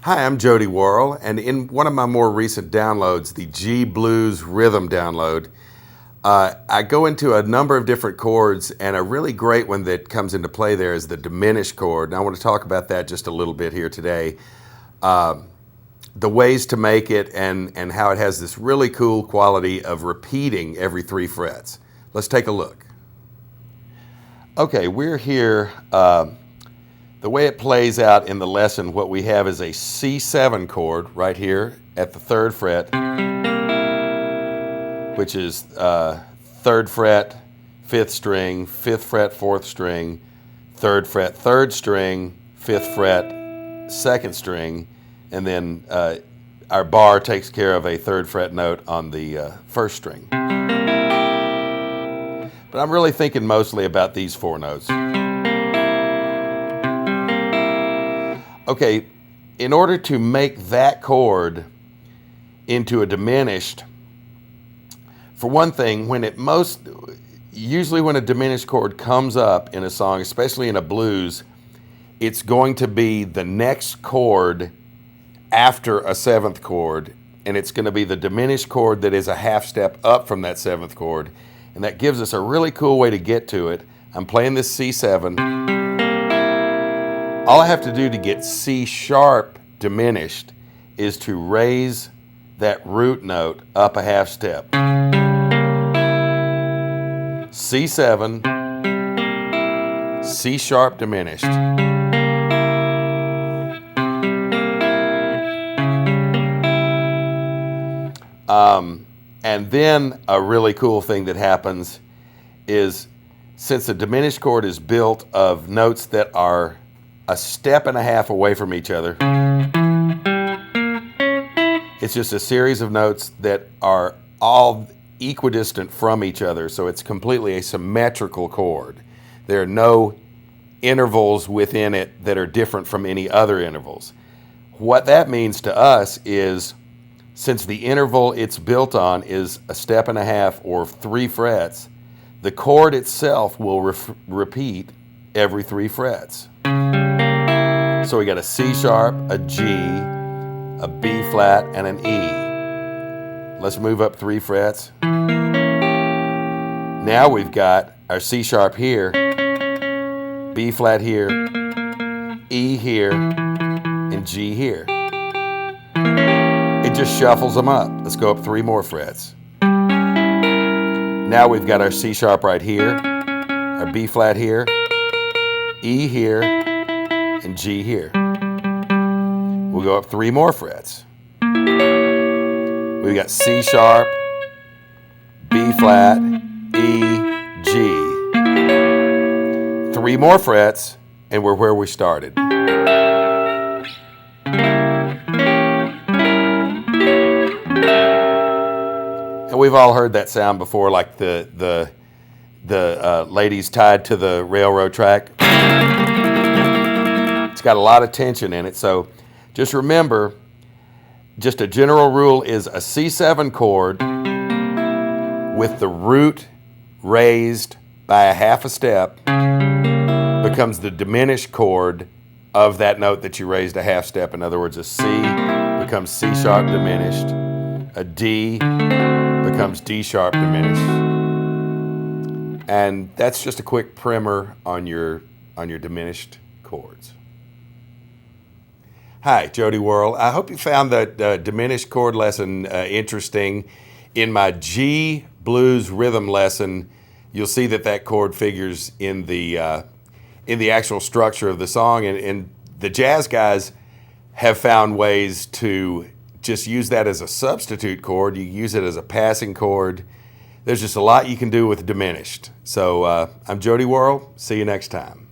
Hi, I'm Jody Worrell, and in one of my more recent downloads, the G Blues Rhythm download, I go into a number of different chords, and a really great one that comes into play there is the diminished chord. And I want to talk about that just a little bit here today. The ways to make it and how it has this really cool quality of repeating every 3 frets. Let's take a look. Okay, we're here. The way it plays out in the lesson, what we have is a C7 chord right here at the 3rd fret, which is 3rd fret, 5th string, 5th fret, 4th string, 3rd fret, 3rd string, 5th fret, 2nd string, and then our bar takes care of a 3rd fret note on the 1st string. But I'm really thinking mostly about these 4 notes. Okay, in order to make that chord into a diminished, for one thing, usually when a diminished chord comes up in a song, especially in a blues, it's going to be the next chord after a 7th chord, and it's going to be the diminished chord that is a half step up from that 7th chord, and that gives us a really cool way to get to it. I'm playing this C7. All I have to do to get C sharp diminished is to raise that root note up a half step. C7, C sharp diminished. And then a really cool thing that happens is, since the diminished chord is built of notes that are a step and a half away from each other, it's just a series of notes that are all equidistant from each other, so it's completely a symmetrical chord. There are no intervals within it that are different from any other intervals. What that means to us is, since the interval it's built on is a step and a half or 3 frets, the chord itself will repeat every 3 frets. So we got a C sharp, a G, a B flat, and an E. Let's move up 3 frets. Now we've got our C sharp here, B flat here, E here, and G here. It just shuffles them up. Let's go up 3 more frets. Now we've got our C sharp right here, our B flat here, E here, and G here. We'll go up 3 more frets. We've got C sharp, B flat, E, G. 3 more frets, and we're where we started. And we've all heard that sound before, like the ladies tied to the railroad track. It's got a lot of tension in it, so just remember, just a general rule is a C7 chord with the root raised by a half a step becomes the diminished chord of that note that you raised a half step. In other words, a C becomes C sharp diminished, a D becomes D sharp diminished. And that's just a quick primer on your diminished chords. Hi, Jody Worrell. I hope you found that diminished chord lesson interesting. In my G blues rhythm lesson, you'll see that chord figures in the actual structure of the song, and the jazz guys have found ways to just use that as a substitute chord. You use it as a passing chord. There's just a lot you can do with diminished. So I'm Jody Worrell. See you next time.